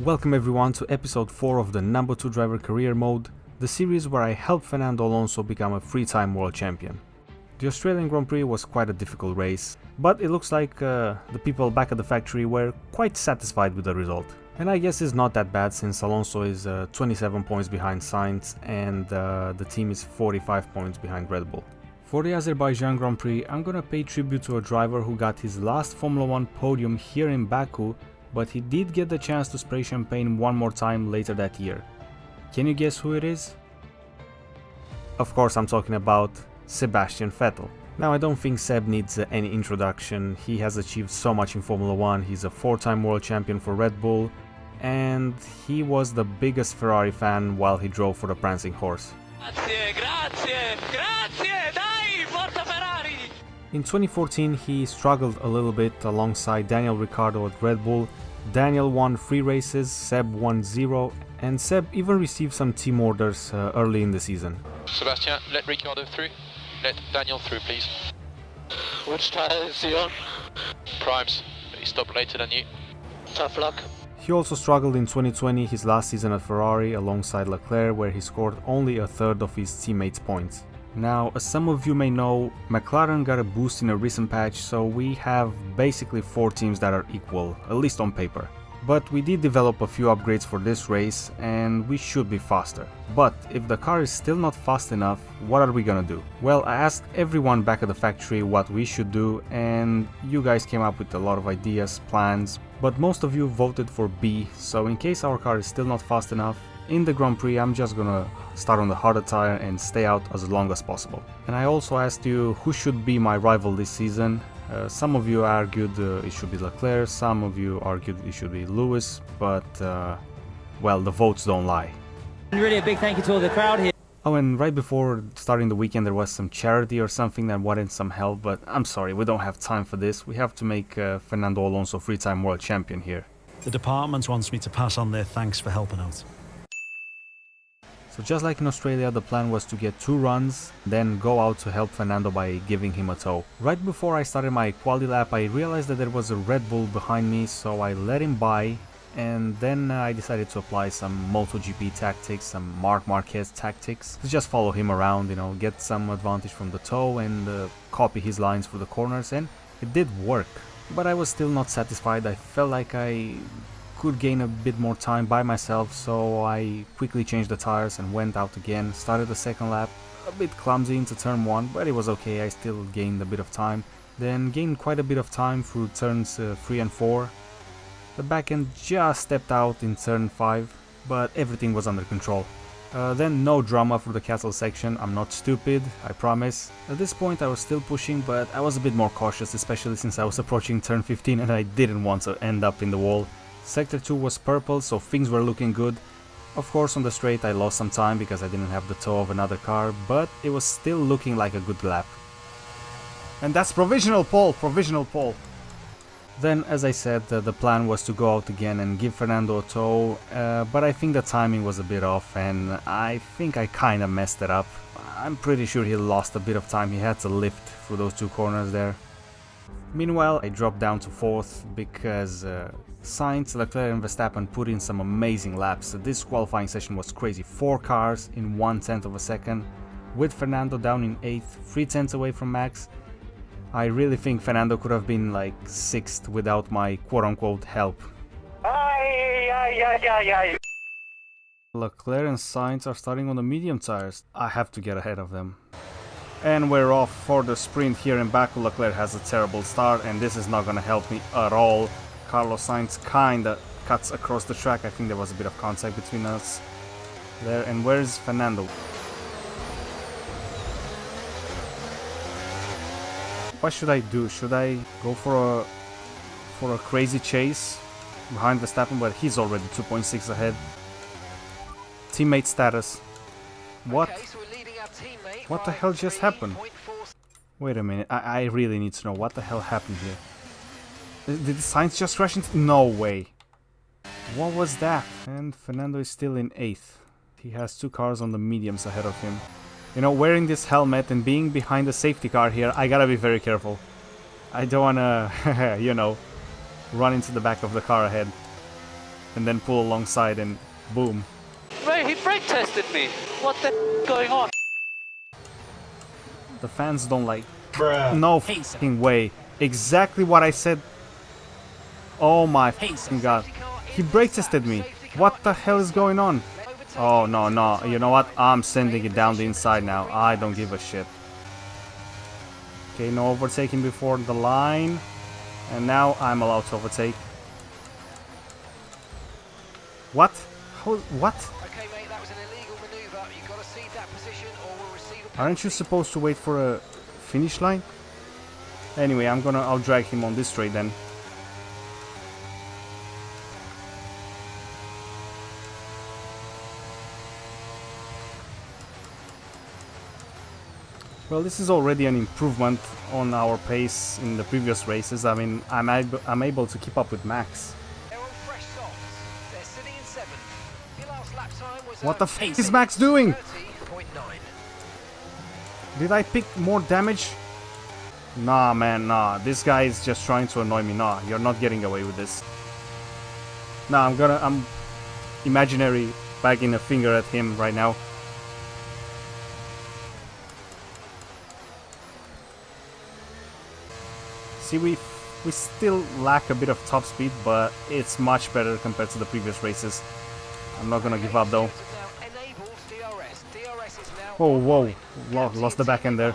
Welcome everyone to episode 4 of the number 2 driver career mode, the series where I helped Fernando Alonso become a 3-time world champion. The Australian Grand Prix was quite a difficult race, but it looks like the people back at the factory were quite satisfied with the result. And I guess it's not that bad since Alonso is 27 points behind Sainz and the team is 45 points behind Red Bull. For the Azerbaijan Grand Prix, I'm gonna pay tribute to a driver who got his last Formula 1 podium here in Baku, but he did get the chance to spray champagne one more time later that year. Can you guess who it is? Of course, I'm talking about Sebastian Vettel. Now, I don't think Seb needs any introduction. He has achieved so much in Formula 1, he's a 4-time world champion for Red Bull, and he was the biggest Ferrari fan while he drove for the prancing horse. Grazie, dai, forza Ferrari! In 2014, he struggled a little bit alongside Daniel Ricciardo at Red Bull. Daniel won 3 races, Seb won 0, and Seb even received some team orders early in the season. Sebastian, let Ricciardo through. Let Daniel through, please. Which tire is he on? Primes, he stopped later than you. Tough luck. He also struggled in 2020, his last season at Ferrari, alongside Leclerc, where he scored only a third of his teammates' points. Now, as some of you may know, McLaren got a boost in a recent patch, so we have basically 4 teams that are equal, at least on paper. But we did develop a few upgrades for this race, and we should be faster. But if the car is still not fast enough, what are we gonna do? Well, I asked everyone back at the factory what we should do, and you guys came up with a lot of ideas, plans, but most of you voted for B, so in case our car is still not fast enough, in the Grand Prix I'm just gonna start on the harder tire and stay out as long as possible. And I also asked you who should be my rival this season. Some of you argued it should be Leclerc, some of you argued it should be Lewis, but well, the votes don't lie. And really a big thank you to all the crowd here. Oh, and right before starting the weekend there was some charity or something that wanted some help, but I'm sorry, we don't have time for this. We have to make Fernando Alonso 3-time world champion here. The department wants me to pass on their thanks for helping out. So just like in Australia, the plan was to get 2 runs, then go out to help Fernando by giving him a tow. Right before I started my quali lap, I realized that there was a Red Bull behind me, so I let him by, and then I decided to apply some MotoGP tactics, some Marc Marquez tactics, to just follow him around, you know, get some advantage from the tow and copy his lines for the corners, and it did work. But I was still not satisfied. I felt like I could gain a bit more time by myself, so I quickly changed the tires and went out again, started the second lap, a bit clumsy into turn 1, but it was okay, I still gained a bit of time, then gained quite a bit of time through turns 3 and 4. The back end just stepped out in turn 5, but everything was under control. Then no drama for the castle section, I'm not stupid, I promise. At this point I was still pushing, but I was a bit more cautious, especially since I was approaching turn 15 and I didn't want to end up in the wall. Sector 2 was purple, so things were looking good. Of course, on the straight I lost some time because I didn't have the tow of another car, but it was still looking like a good lap. And that's provisional pole! Then, as I said, the plan was to go out again and give Fernando a tow, but I think the timing was a bit off and I think I kinda messed it up. I'm pretty sure he lost a bit of time, he had to lift through those 2 corners there. Meanwhile, I dropped down to 4th because Sainz, Leclerc and Verstappen put in some amazing laps. This qualifying session was crazy, 4 cars in 1/10 of a second, with Fernando down in 8th, 3/10 away from Max. I really think Fernando could have been like 6th without my quote-unquote help. Leclerc and Sainz are starting on the medium tires. I have to get ahead of them. And we're off for the sprint here in Baku. Leclerc has a terrible start and this is not gonna help me at all. Carlos Sainz kinda cuts across the track. I think there was a bit of contact between us there. And where's Fernando? What should I do? Should I go for a crazy chase behind Verstappen? But he's already 2.6 ahead. Teammate status. What? Okay, so we're leading our teammate. What the hell just happened? Wait a minute, I really need to know what the hell happened here. Did Sainz just crash into... No way. What was that? And Fernando is still in 8th. He has 2 cars on the mediums ahead of him. You know, wearing this helmet and being behind the safety car here, I gotta be very careful. I don't wanna, you know, run into the back of the car ahead. and then pull alongside and boom. Mate, he brake tested me. What the going on? The fans don't like... No fucking way. Exactly what I said. Oh my fucking god. He brake tested me. What the hell is going on? Oh no, no. You know what? I'm sending it down the inside now. I don't give a shit. Okay, no overtaking before the line. And now I'm allowed to overtake. What? How, what? Okay, mate, that was an illegal maneuver. You've got to cede that position or we'll receive a Aren't you supposed to wait for a finish line? Anyway, I'll drag him on this straight then. Well, this is already an improvement on our pace in the previous races. I mean, I'm able to keep up with Max. They're on fresh softs. They're sitting in 7th. Your last lap time was What the f is Max doing? 30.9. Did I pick more damage? Nah, man, nah. This guy is just trying to annoy me. Nah, you're not getting away with this. Nah, I'm imaginary wagging a finger at him right now. See, we still lack a bit of top speed, but it's much better compared to the previous races. I'm not gonna give up though. Whoa, whoa, lost the back end there.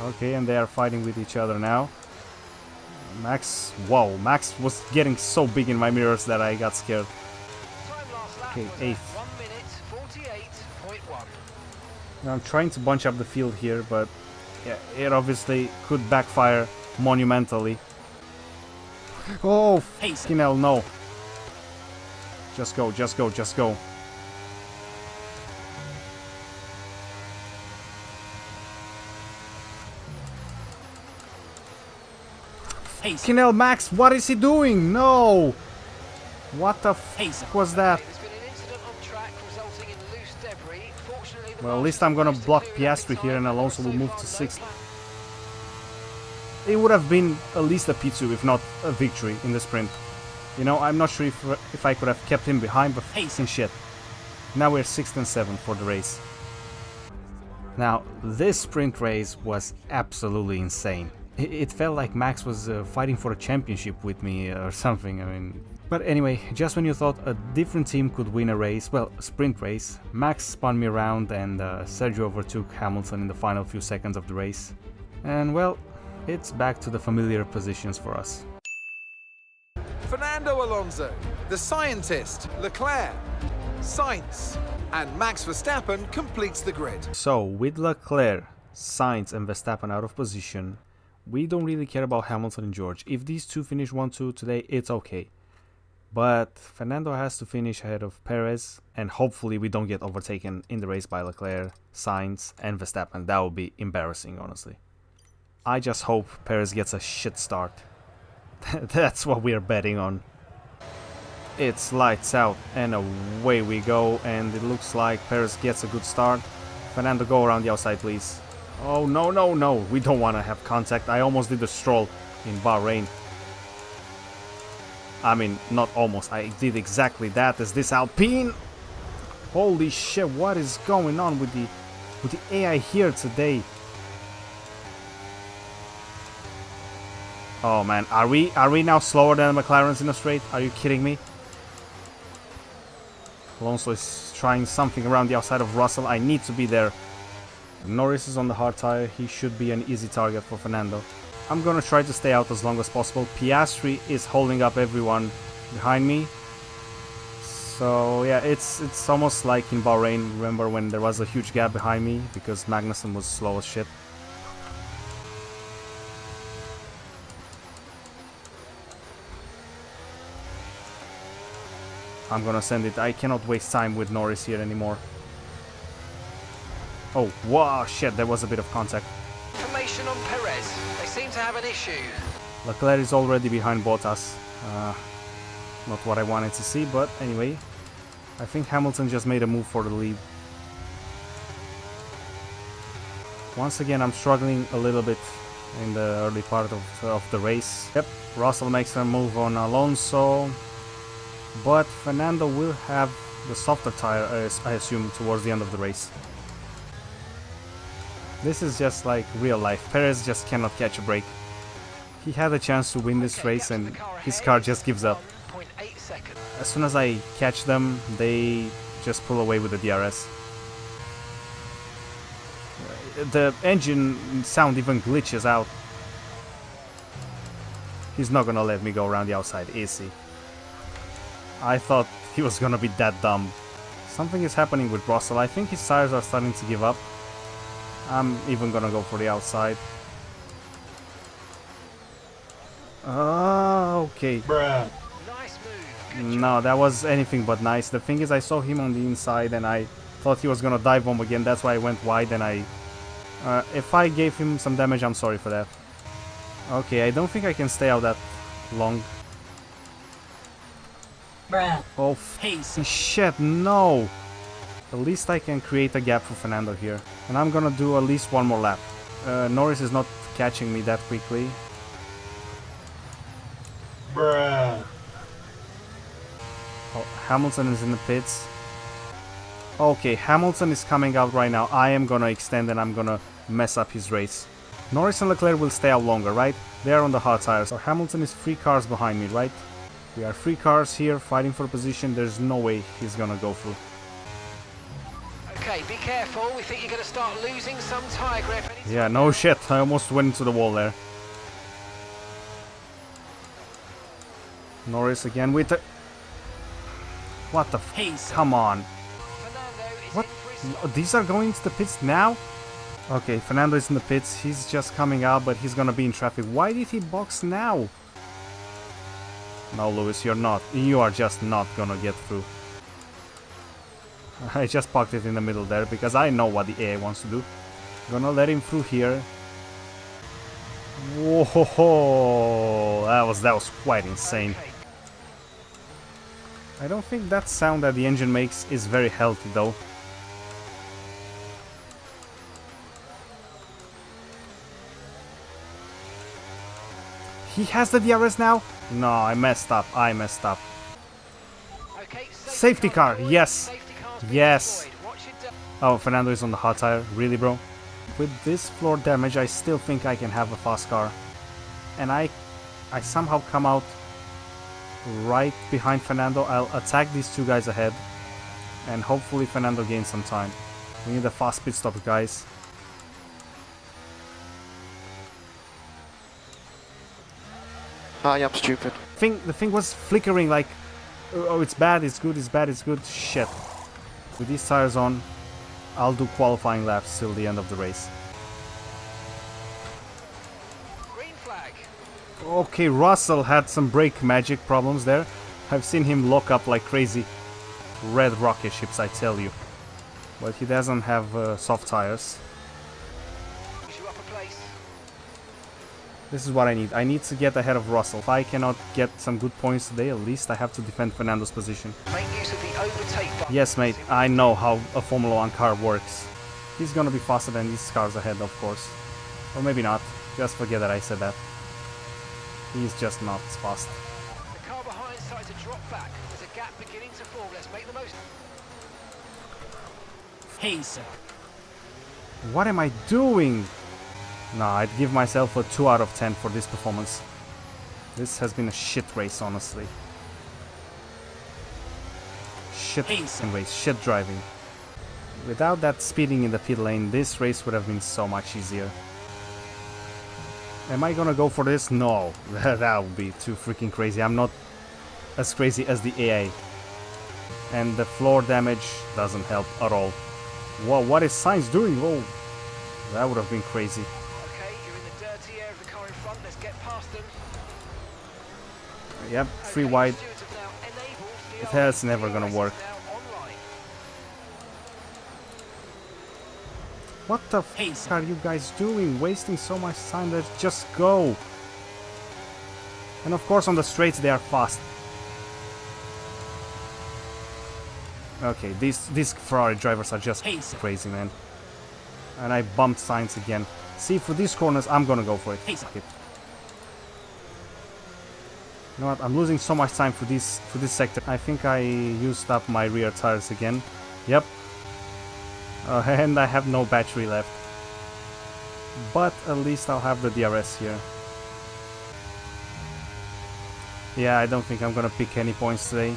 Okay, and they are fighting with each other now. Max, wow, Max was getting so big in my mirrors that I got scared. Okay, 8th. I'm trying to bunch up the field here, but yeah, it obviously could backfire monumentally. Oh, fucking hell, no. Just go, just go, just go. Fucking hell, Max, what is he doing? No! What the f was that? Well, at least I'm gonna block Piastri here and Alonso will move to 6th. It would have been at least a P2 if not a victory in the sprint. You know, I'm not sure if I could have kept him behind, but facing shit. Now we're 6th and 7th for the race. Now, this sprint race was absolutely insane. It felt like Max was fighting for a championship with me or something, I mean... But anyway, just when you thought a different team could win a race, well, a sprint race, Max spun me around and Sergio overtook Hamilton in the final few seconds of the race. And well, it's back to the familiar positions for us. Fernando Alonso, the scientist, Leclerc, Sainz, and Max Verstappen completes the grid. So, with Leclerc, Sainz and Verstappen out of position, we don't really care about Hamilton and George. If these two finish 1-2 today, it's okay. But Fernando has to finish ahead of Perez, and hopefully we don't get overtaken in the race by Leclerc, Sainz, and Verstappen. That would be embarrassing, honestly. I just hope Perez gets a shit start. That's what we're betting on. It's lights out, and away we go, and it looks like Perez gets a good start. Fernando, go around the outside, please. Oh, no, no, no. We don't want to have contact. I almost did a stroll in Bahrain. I mean, not almost. I did exactly that as this Alpine. Holy shit, what is going on with the AI here today? Oh man, are we now slower than the McLarens in a straight? Are you kidding me? Alonso is trying something around the outside of Russell. I need to be there. Norris is on the hard tire. He should be an easy target for Fernando. I'm gonna try to stay out as long as possible. Piastri is holding up everyone behind me. So yeah, it's almost like in Bahrain. Remember when there was a huge gap behind me because Magnussen was slow as shit. I'm gonna send it. I cannot waste time with Norris here anymore. Oh, wow, shit, there was a bit of contact. Information on Perez. They seem to have an issue. Leclerc is already behind Bottas. Not what I wanted to see, but anyway. I think Hamilton just made a move for the lead. Once again, I'm struggling a little bit in the early part of the race. Yep, Russell makes a move on Alonso, but Fernando will have the softer tire, I assume, towards the end of the race. This is just like real life. Perez just cannot catch a break. He had a chance to win this race and his car just gives up. 0.8 seconds. As soon as I catch them, they just pull away with the DRS. The engine sound even glitches out. He's not gonna let me go around the outside, is he? I thought he was gonna be that dumb. Something is happening with Russell. I think his tires are starting to give up. I'm even gonna go for the outside. Okay. Nice move. No, that was anything but nice. The thing is, I saw him on the inside and I thought he was gonna dive bomb again. That's why I went wide and I... if I gave him some damage, I'm sorry for that. Okay, I don't think I can stay out that long. Oh, shit, no! At least I can create a gap for Fernando here. And I'm gonna do at least one more lap. Norris is not catching me that quickly. Oh, Hamilton is in the pits. Okay, Hamilton is coming out right now. I am gonna extend and I'm gonna mess up his race. Norris and Leclerc will stay out longer, right? They are on the hard tires. So Hamilton is 3 cars behind me, right? We are 3 cars here fighting for position. There's no way he's gonna go through. Okay, be careful. We think you're going to start losing some tyre grip. Yeah, no shit. I almost went into the wall there. Norris again with the... What the f... Come on. What? These are going to the pits now? Okay, Fernando is in the pits. He's just coming out, but he's gonna be in traffic. Why did he box now? No, Lewis, you're not. You are just not gonna get through. I just parked it in the middle there because I know what the AI wants to do. Gonna let him through here. Whoa, that was quite insane. I don't think that sound that the engine makes is very healthy though. He has the DRS now? No, I messed up. Okay, Safety car, yes. Yes. Oh, Fernando is on the hot tire. Really, bro? With this floor damage, I still think I can have a fast car. And I somehow come out right behind Fernando. I'll attack these 2 guys ahead. And hopefully Fernando gains some time. We need a fast pit stop, guys. Hi, I'm stupid. The thing was flickering like... Oh, it's bad, it's good, it's bad, it's good. Shit. With these tires on, I'll do qualifying laps till the end of the race. Green flag. Okay, Russell had some brake magic problems there. I've seen him lock up like crazy. Red rocket ships, I tell you. But he doesn't have soft tires. Push you up a place. This is what I need. I need to get ahead of Russell. If I cannot get some good points today, at least I have to defend Fernando's position. Make use of the overtake button. Yes, mate, I know how a Formula 1 car works. He's gonna be faster than these cars ahead, of course. Or maybe not. Just forget that I said that. He's just not as fast. The car behind started to drop back. There's a gap beginning to form. Let's make the most. What am I doing? Nah, I'd give myself a 2 out of 10 for this performance. This has been a shit race, honestly. Shit race, shit driving. Without that speeding in the pit lane, this race would have been so much easier. Am I gonna go for this? No, that would be too freaking crazy. I'm not as crazy as the AI. And the floor damage doesn't help at all. Whoa, what is Sainz doing? Whoa, that would have been crazy. Okay, you're in the dirty air of the car in front. Let's get past them. Yep, 3 wide. Stewards have now enabled the That's never gonna work. now online. What the f are you guys doing? Wasting so much time. Let's just go. And of course on the straights they are fast. Okay, these Ferrari drivers are just crazy, man. and I bumped Sainz again. See, for these corners, I'm gonna go for it. Fuck it. You know what? I'm losing so much time for this sector. I think I used up my rear tires again. Yep. And I have no battery left. But at least I'll have the DRS here. Yeah, I don't think I'm gonna pick any points today.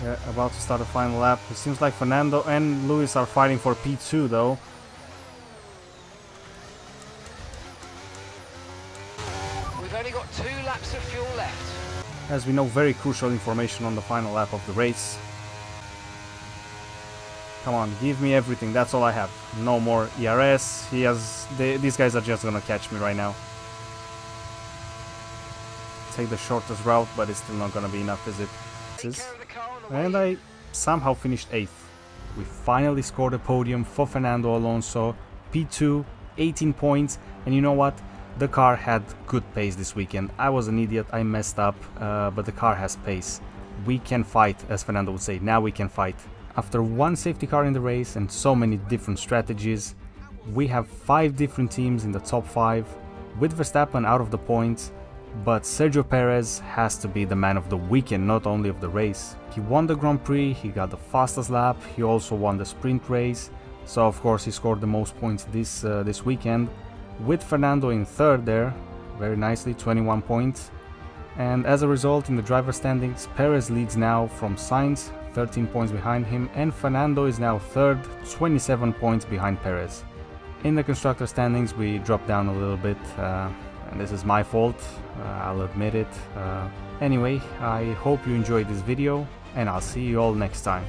Yeah, about to start the final lap. It seems like Fernando and Lewis are fighting for P2 though. We've only got 2 laps of fuel left. As we know, very crucial information on the final lap of the race. Come on, give me everything, that's all I have. No more ERS, these guys are just gonna catch me right now. Take the shortest route, but it's still not gonna be enough, is it? And I somehow finished 8th. We finally scored a podium for Fernando Alonso, P2, 18 points, and you know what? The car had good pace this weekend. I was an idiot, I messed up, but the car has pace. We can fight, as Fernando would say, now we can fight. After one safety car in the race and so many different strategies, we have 5 different teams in the top 5, with Verstappen out of the points, but Sergio Perez has to be the man of the weekend, not only of the race. He won the Grand Prix, he got the fastest lap, he also won the sprint race, so of course he scored the most points this weekend, with Fernando in 3rd there, very nicely, 21 points. And as a result, in the driver standings, Perez leads now from Sainz, 13 points behind him, and Fernando is now 3rd, 27 points behind Perez. In the constructor standings, we dropped down a little bit, and this is my fault, I'll admit it. Anyway, I hope you enjoyed this video, and I'll see you all next time.